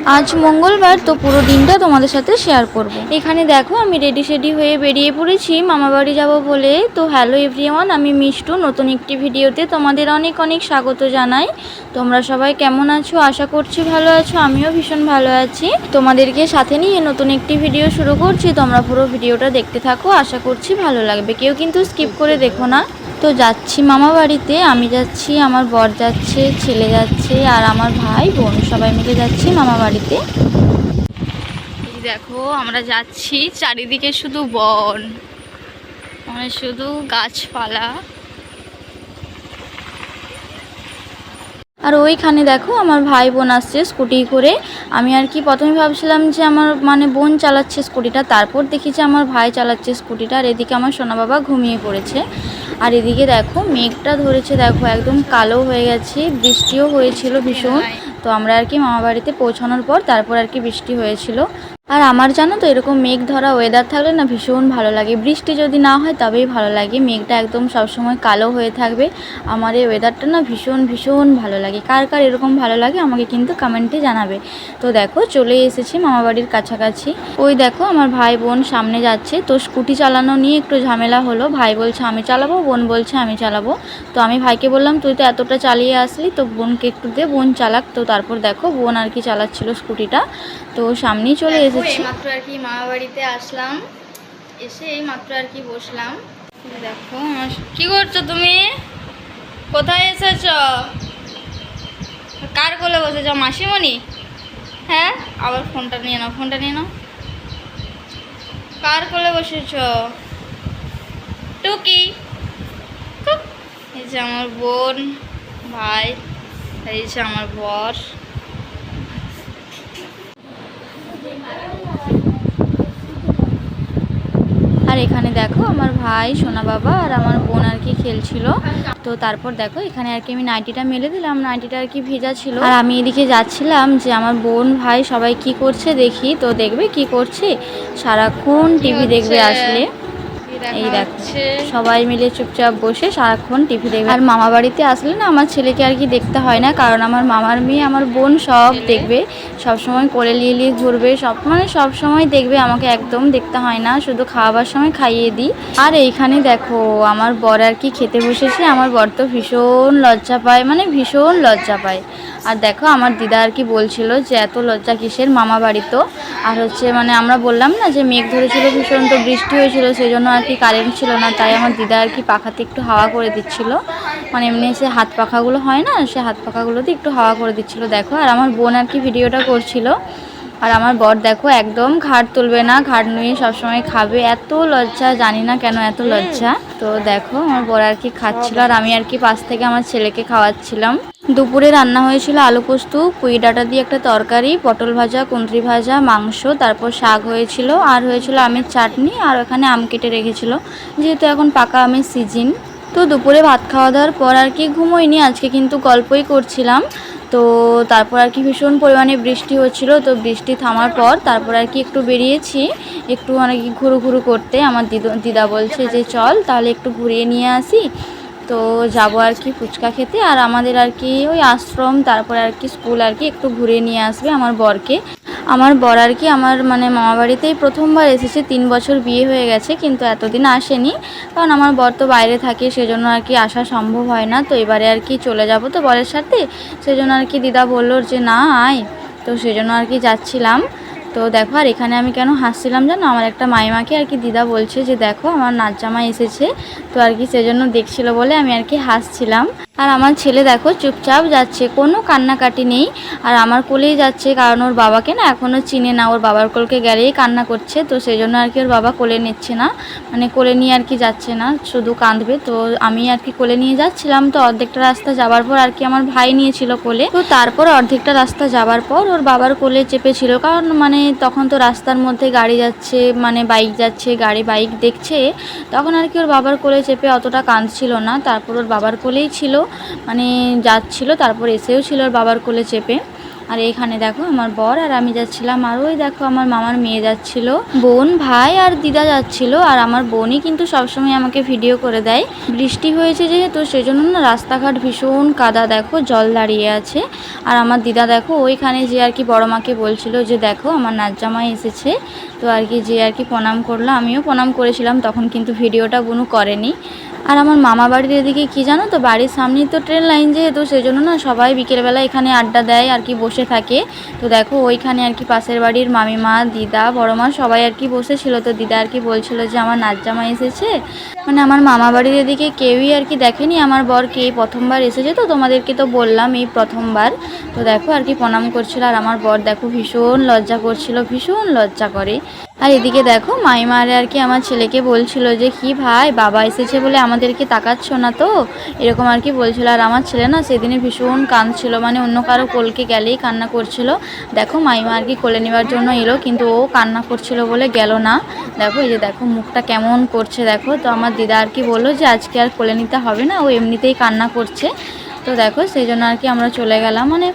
আজ মঙ্গলবার, তো পুরো দিনটা তোমাদের সাথে শেয়ার করব। এখানে দেখো আমি রেডি সেডি হয়ে বেরিয়ে পড়েছি মামাবাড়ি যাব বলে। তো হ্যালো এভরিওয়ান, আমি মিষ্টু, নতুন একটি ভিডিওতে তোমাদের অনেক অনেক স্বাগত জানাই। তোমরা সবাই কেমন আছো? আশা করছি ভালো আছো, আমিও ভীষণ ভালো আছি। তোমাদেরকে সাথে নিয়ে নতুন একটি ভিডিও শুরু করছি, তোমরা পুরো ভিডিওটা দেখতে থাকো, আশা করছি ভালো লাগবে, কেউ কিন্তু স্কিপ করে দেখো না। তো যাচ্ছি মামা বাড়িতে, আমি যাচ্ছি, আমার বর যাচ্ছে, ছেলে যাচ্ছে, আর আমার ভাই বোন সবাই মিলে যাচ্ছি মামা বাড়িতে। এই দেখো আমরা যাচ্ছি, চারিদিকে শুধু বন, মানে শুধু গাছপালা। আর ওইখানে দেখো আমার ভাই বোন আসছে স্কুটি করে। আমি আর কি প্রথমে ভাবছিলাম যে আমার মানে বোন চালাচ্ছে স্কুটিটা, তারপর দেখি যে আমার ভাই চালাচ্ছে স্কুটিটা। আর এদিকে আমার সোনা বাবা ঘুমিয়ে পড়েছে। আর এদিকে দেখো মেঘটা ধরেছে, দেখো একদম কালো হয়ে গেছে, বৃষ্টিও হয়েছিল ভীষণ। তো আমরা আর কি মামা বাড়িতে পৌঁছানোর পর তারপর আর কি বৃষ্টি হয়েছিল। আর আমার জানো তো এরকম মেঘ ধরা ওয়েদার থাকলে না ভীষণ ভালো লাগে, বৃষ্টি যদি না হয় তবেই ভালো লাগে। মেঘটা একদম সবসময় কালো হয়ে থাকবে, আমার এই ওয়েদারটা না ভীষণ ভীষণ ভালো লাগে। কার কার এরকম ভালো লাগে আমাকে কিন্তু কমেন্টে জানাবে। তো দেখো চলে এসেছি মামাবাড়ির কাছাকাছি। ওই দেখো আমার ভাই বোন সামনে যাচ্ছে, তো স্কুটি চালানো নিয়ে একটু ঝামেলা হলো। ভাই বলছে আমি চালাবো, বোন বলছে আমি চালাবো। তো আমি ভাইকে বললাম তুই তো এতটা চালিয়ে আসলি, তো বোনকে একটু দে, বোন চালাক। তো তারপর দেখো বোন আর কি চালাচ্ছিল স্কুটিটা। তো সামনেই চলে এসেছি। মাত্র আর কি মামা বাড়িতে আসলাম, এসে এই মাত্র আর কি বসলাম। দেখো কি করছো তুমি? কোথায় এসেছ? কার কোলে বসেছ? মাসিমণি? হ্যাঁ, আবার ফোনটা নিয়ে নাও, ফোনটা নিয়ে নাও। কার কোলে বসেছ? টুকি। এই যে আমার বোন, ভাই, এই যে আমার বর। আর এখানে দেখো আমার ভাই, সোনা বাবা আর আমার বোন আর কি খেলছিল। তো তারপর দেখো এখানে আর কি আমি নাইটিটা মেলে দিলাম, নাইটিটা আর কি ভেজা ছিল। আর আমি এদিকে যাচ্ছিলাম যে আমার বোন ভাই সবাই কি করছে দেখি। তো দেখবে কি করছে, সারাক্ষণ টিভি দেখবে আসলে। এই দেখো সবাই মিলে চুপচাপ বসে সারাক্ষণ টিভি দেখবে। আর মামা বাড়িতে আসলে না আমার ছেলেকে আর কি দেখতে হয় না, কারণ আমার মামার মেয়ে আমার বোন সব দেখবে, সব সময় কোলে নিয়ে নিয়ে ঘুরবে, সব মানে সব সময় দেখবে, আমাকে একদম দেখতে হয় না, শুধু খাওয়াবার সময় খাইয়ে দিই। আর এইখানে দেখো আমার বর আর কি খেতে বসেছে। আমার বর তো ভীষণ লজ্জা পায়, মানে ভীষণ লজ্জা পায়। আর দেখো আমার দিদা আর কি বলছিল যে এত লজ্জা কিসের, মামা বাড়ি তো। আর হচ্ছে মানে আমরা বললাম না যে মেঘ ধরেছিল ভীষণ, তো বৃষ্টি হয়েছিল, সেই জন্য আর কি কারেন্ট ছিল না, তাই আমার দিদা আর কি পাখাতে একটু হাওয়া করে দিচ্ছিল, মানে এমনি সে হাত পাখাগুলো হয় না, সে হাত পাখাগুলোতে একটু হাওয়া করে দিচ্ছিল। দেখো আর আমার বোন আর কি ভিডিওটা করছিল। আর আমার বর দেখো একদম ঘাড় তুলবে না, ঘাড় নুয়ে সবসময় খাবে, এত লজ্জা, জানি না কেন এত লজ্জা। তো দেখো আমার বর আর কি খাচ্ছিল, আর আমি আর কি পাশ থেকে আমার ছেলেকে খাওয়াচ্ছিলাম। দুপুরে রান্না হয়েছিল আলু পোস্ত, পুঁই ডাঁটা দিয়ে একটা তরকারি, পটল ভাজা, কুঁদরি ভাজা, মাংস, তারপর শাক হয়েছিল, আর হয়েছিল আমের চাটনি, আর ওখানে আম কেটে রেখেছিল, যেহেতু এখন পাকা আমের সিজন। তো দুপুরে ভাত খাওয়া দাওয়ার পর আর কি ঘুমোইনি, আজকে কিন্তু গল্পই করছিলাম। তো তারপর আর কি ভীষণ পরিমাণে বৃষ্টি হচ্ছিল, তো বৃষ্টি থামার পর তারপর আর কি একটু বেরিয়েছি, একটু মানে কি ঘুরু ঘুরু করতে। আমার দিদা বলছে যে চল তাহলে একটু ঘুরিয়ে নিয়ে আসি। তো যাবো আর কি ফুচকা খেতে, আর আমাদের আর কি ওই আশ্রম, তারপরে আর কি স্কুল আর কি একটু ঘুরিয়ে নিয়ে আসবে আমার বরকে। আমার বর আর কি আমার মানে মামাবাড়িতেই প্রথমবার এসেছে, 3 বছর বিয়ে হয়ে গেছে, কিন্তু এতদিন আসেনি, কারণ আমার বর তো বাইরে থাকে, সেজন্য আর কি আসা সম্ভব হয় না। তো এবারে আর কি চলে যাব তো বরের সাথে, সেজন্য আর কি দিদা বললো যে না আয়, তো সেজন্য আর কি যাচ্ছিলাম। তো দেখো আর এখানে আমি কেন হাসছিলাম জানো, আমার একটা মাইমাকে আর কি দিদা বলছে যে দেখো আমার নাচ জামাই এসেছে, তো আর কি সেজন্য দেখছিল বলে আমি আর কি হাসছিলাম। আর আমার ছেলে দেখো চুপচাপ যাচ্ছে, কোনো কান্নাকাটি নেই, আর আমার কোলেই যাচ্ছে, কারণ ওর বাবাকে না এখনও চিনে না, ওর বাবার কোলকে গেলেই কান্না করছে, তো সেই জন্য আর কি ওর বাবা কোলে নিচ্ছে না, মানে কোলে নিয়ে আর কি যাচ্ছে না, শুধু কাঁদবে। তো আমি আর কি কোলে নিয়ে যাচ্ছিলাম। তো অর্ধেকটা রাস্তা যাবার পর আর কি আমার ভাই নিয়েছিল কোলে, তো তারপর অর্ধেকটা রাস্তা যাবার পর ওর বাবার কোলে চেপেছিল, কারণ মানে তখন তো রাস্তার মধ্যে গাড়ি যাচ্ছে, মানে বাইক যাচ্ছে, গাড়ি বাইক দেখছে, তখন আর কি ওর বাবার কোলে চেপে অতটা কাঁদছিল না। তারপর ওর বাবার কোলেই ছিল, মানে যাচ্ছিল, তারপর এসেও ছিল ওর বাবার কোলে চেপে। আর এইখানে দেখো আমার বর আর আমি যাচ্ছিলাম, আর ওই দেখো আমার মামার মেয়ে যাচ্ছিল, বোন ভাই আর দিদা যাচ্ছিল। আর আমার বোনই কিন্তু সবসময় আমাকে ভিডিও করে দেয়। বৃষ্টি হয়েছে যেহেতু সেজন্য না রাস্তাঘাট ভীষণ কাদা, দেখো জল দাঁড়িয়ে আছে। আর আমার দিদা দেখো ওইখানে যে আর কি বড় মাকে বলছিল যে দেখো আমার নাজ্জামাই এসেছে, তো আর কি যে আর কি প্রণাম করলো, আমিও প্রণাম করেছিলাম, তখন কিন্তু ভিডিওটা বুনু করেনি। আর আমার মামা বাড়ির এদিকে কি জানো তো, বাড়ির সামনেই তো ট্রেন লাইন যেহেতু সেই জন্য না সবাই বিকেলবেলা এখানে আড্ডা দেয় আর কি, বসে থাকে। তো দেখো ওইখানে আর কি পাশের বাড়ির মামিমা, দিদা, বড় মা সবাই আর কি বসেছিল। তো দিদা আর কি বলছিল যে আমার নাজ্জামা এসেছে, মানে আমার মামা বাড়ির এদিকে কেউই আর কি দেখেনি, আমার বরকে এই প্রথমবার এসেছে, তো তোমাদেরকে তো বললাম এই প্রথমবার। তো দেখো আর কি প্রণাম করছিল, আর আমার বর দেখো ভীষণ লজ্জা করছিল, ভীষণ লজ্জা করে। আর এদিকে দেখো মাইমারে আর কি আমার ছেলেকে বলছিল যে কি ভাই বাবা এসেছে বলে আমাদেরকে তাকাচ্ছ না তো, এরকম আর কি বলছিল। আর আমার ছেলে না সেদিনে ভীষণ কাঁদছিল, মানে অন্য কারো কোলকে গেলেই কান্না করছিল। দেখো মাইমা আর কি কোলে নেওয়ার জন্য এলো, কিন্তু ও কান্না করছিল বলে গেল না। দেখো এই যে দেখো মুখটা কেমন করছে দেখো। তো আমার দিদা আর কি বললো যে আজকে আর কোলে নিতে হবে না, ও এমনিতেই কান্না করছে। তো দেখো সেই জন্য আর কি আমরা চলে গেলাম, মানে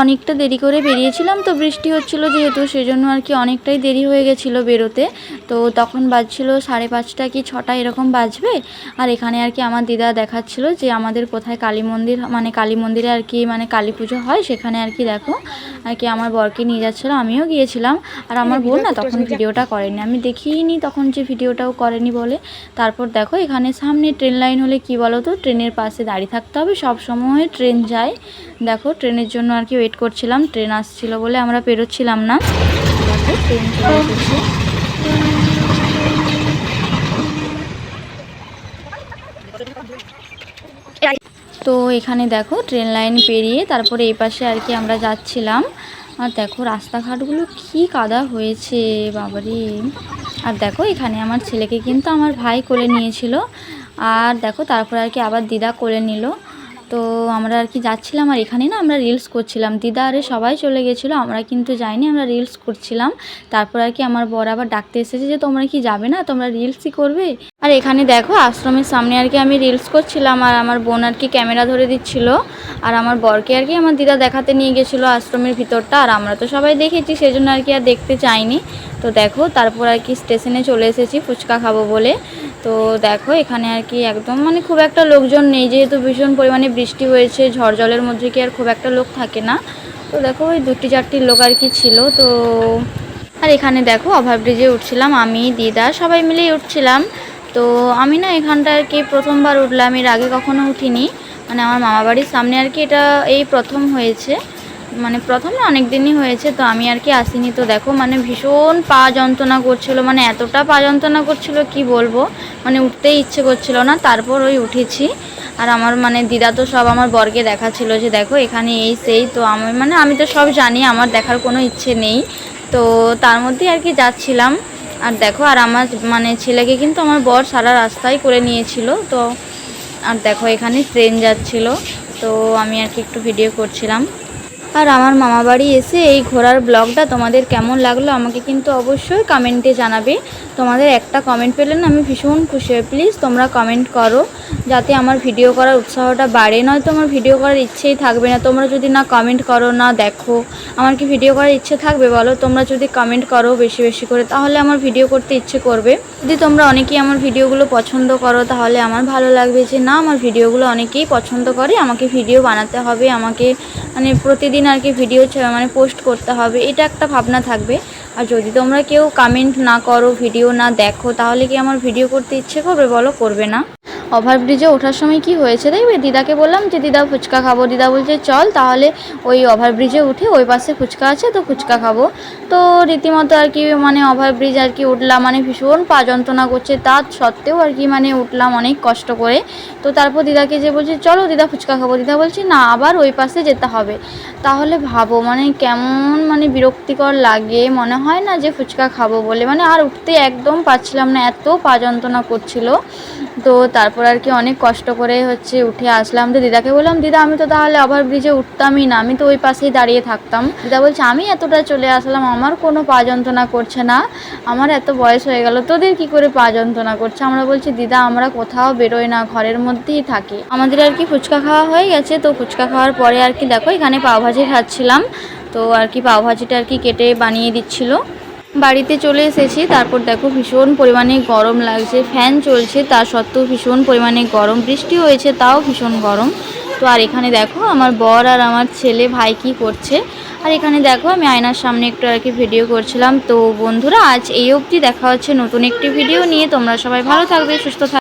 অনেকটা দেরি করে বেরিয়েছিলাম, তো বৃষ্টি হচ্ছিল যেহেতু সেই জন্য আর কি অনেকটাই দেরি হয়ে গেছিলো বেরোতে। তো তখন বাজছিল 5:30 কি 6টা এরকম বাজবে। আর এখানে আর কি আমার দিদা দেখাচ্ছিল যে আমাদের কোথায় কালী মন্দির, মানে কালী মন্দিরে আর কি মানে কালী পুজো হয়, সেখানে আর কি দেখো আর কি আমার বরকে নিয়ে যাচ্ছিলো, আমিও গিয়েছিলাম। আর আমার বোন না তখন ভিডিওটা করেনি, আমি দেখিনি তখন যে ভিডিওটাও করেনি বলে। তারপর দেখো এখানে সামনে ট্রেন লাইন হলে কি বলো তো, ট্রেনের পাশে দাঁড়িয়ে থাকতে হবে, সব সময় ট্রেন যায়। দেখো ট্রেনের জন্য আর কি ওয়েট করছিলাম, ট্রেন আসছিল বলে আমরা পেরোচ্ছিলাম না। দেখো ট্রেন চলে এসেছে। তো এখানে দেখো ট্রেন লাইন পেরিয়ে তারপরে এই পাশে আর কি আমরা যাচ্ছিলাম। আর দেখো রাস্তাঘাটগুলো কি কাদা হয়েছে বাবারে। আর দেখো এখানে আমার ছেলেকে কিন্তু আমার ভাই কোলে নিয়েছিল, আর দেখো তারপর আর কি আবার দিদা কোলে নিল। তো আমরা আর কি যাচ্ছিলাম, আর এখানে না আমরা রিলস করছিলাম, দিদা আরে সবাই চলে গেছিলো, আমরা কিন্তু যাইনি, আমরা রিলস করছিলাম। তারপর আর কি আমার বর আবার ডাকতে এসেছে যে তোমরা কি যাবে না, তোমরা রিলসই করবে। আর এখানে দেখো আশ্রমের সামনে আর কি আমি রিলস করছিলাম, আর আমার বোন আর কি ক্যামেরা ধরে দিচ্ছিল, আর আমার বরকে আর কি আমার দিদা দেখাতে নিয়ে গেছিলো আশ্রমের ভিতরটা। আর আমরা তো সবাই দেখেছি সেজন্য আর কি আর দেখতে চাইনি। তো দেখো তারপর আর কি স্টেশনে চলে এসেছি ফুচকা খাবো বলে। তো দেখো এখানে আর কি একদম মানে খুব একটা লোকজন নেই, যেহেতু ভীষণ পরিমাণে বৃষ্টি হয়েছে, ঝড় জলের মধ্যে কি আর খুব একটা লোক থাকে না। তো দেখো ওই 2-4টি লোক আর কি ছিল। তো আর এখানে দেখো ওভারব্রিজে উঠছিলাম, আমি দিদা সবাই মিলেই উঠছিলাম। তো আমি না এখানটা আর কি প্রথমবার উঠলাম, এর আগে কখনো উঠিনি, মানে আমার মামা বাড়ির সামনে আর কি এটা এই প্রথম হয়েছে, মানে প্রথম না অনেক দিনই হয়েছে, তো আমি আর কি আসিনি। তো দেখো মানে ভীষণ পা যন্ত্রণা করছিল, মানে এতটা পা যন্ত্রণা করছিল কি বলবো, মানে উঠতেই ইচ্ছে করছিল না। তারপর ওই উঠেছি। আর আমার মানে দিদা তো সব আমার বরকে দেখাচ্ছিল যে দেখো এখানে এই সেই। তো আমি তো সব জানি, আমার দেখার কোনো ইচ্ছে নেই, তো তার মধ্যেই আর কি যাচ্ছিলাম। আর দেখো আর আমার মানে ছেলেকে কিন্তু আমার বর সারা রাস্তায় করে নিয়েছিল। তো আর দেখো এখানে ট্রেন যাচ্ছিল, তো আমি আর কি একটু ভিডিও করছিলাম। আর আমার মামাবাড়ি এসে এই ঘোরার ব্লগটা তোমাদের কেমন লাগলো আমাকে কিন্তু অবশ্যই কমেন্টে জানাবে। তোমাদের একটা কমেন্ট পেলে না আমি ভীষণ খুশি হই, প্লিজ তোমরা কমেন্ট করো যাতে আমার ভিডিও করার উৎসাহটা বাড়ে, নয়তো আমার ভিডিও করার ইচ্ছেই থাকবে না। তোমরা যদি না কমেন্ট করো না দেখো, আমার কি ভিডিও করার ইচ্ছে থাকবে বলো? তোমরা যদি কমেন্ট করো বেশি বেশি করে তাহলে আমার ভিডিও করতে ইচ্ছে করবে। যদি তোমরা অনেকেই আমার ভিডিওগুলো পছন্দ করো তাহলে আমার ভালো লাগবে যে না আমার ভিডিওগুলো অনেকেই পছন্দ করে, আমাকে ভিডিও বানাতে হবে, আমাকে মানে প্রতিদিন আর কি ভিডিও মানে পোস্ট করতে হবে, এটা একটা ভাবনা থাকবে। আর যদি তোমরা কেউ কমেন্ট না করো, ভিডিও না দেখো, তাহলে কি আমার ভিডিও করতে ইচ্ছে করবে বলো? করবে না। ওভারব্রিজে ওঠার সময় কি হয়েছে দেখবে, দিদাকে বললাম যে দিদা ফুচকা খাবো, দিদা বলছে চল তাহলে ওই ওভারব্রিজে উঠে ওই পাশে ফুচকা আছে তো ফুচকা খাবো। তো রীতিমতো আর কি মানে ওভারব্রিজ আর কি উঠলাম, মানে ভীষণ পা যন্ত্রণা করছে, তার সত্ত্বেও আর কি মানে উঠলাম অনেক কষ্ট করে। তো তারপর দিদাকে যে বলছি চলো দিদা ফুচকা খাবো, দিদা বলছে না আবার ওই পাশে যেতে হবে। তাহলে ভাবো মানে কেমন মানে বিরক্তিকর লাগে, মনে হয় না যে ফুচকা খাবো বলে, মানে আর উঠতে একদম পারছিলাম না, এত পা যন্ত্রণা করছিল। তো তারপর আর কি অনেক কষ্ট করে হচ্ছে উঠে আসলাম। তো দিদাকে বললাম দিদা আমি তো তাহলে ওভারব্রিজে উঠতামই না, আমি তো ওই পাশেই দাঁড়িয়ে থাকতাম। দিদা বলছে আমি এতটা চলে আসলাম, আমার কোনো পা যন্ত্রণা করছে না, আমার এত বয়স হয়ে গেল তোদের কি করে পা যন্ত্রণা করছে? আমরা বলছি দিদা আমরা কোথাও বেরোই না, ঘরের মধ্যেই থাকি। আমাদের আর কি ফুচকা খাওয়া হয়ে গেছে, তো ফুচকা খাওয়ার পরে আর কি দেখো এখানে পাওভাজি খাচ্ছিলাম। তো আর কি পাওভাজিটা আর কি কেটে বানিয়ে দিচ্ছিল। বাড়িতে চলে এসেছি, তারপর দেখো ভীষণ পরিমাণে গরম লাগছে, ফ্যান চলছে তা সত্ত্বেও ভীষণ পরিমাণে গরম, বৃষ্টি হয়েছে তাও ভীষণ গরম। তো আর এখানে দেখো আমার বর আর আমার ছেলে ভাই কি করছে। আর এখানে দেখো আমি আয়নার সামনে একটু আর কি ভিডিও করছিলাম। তো বন্ধুরা আজ এই অবধি, দেখা হচ্ছে নতুন একটি ভিডিও নিয়ে। তোমরা সবাই ভালো থাকবে, সুস্থ থাকবে।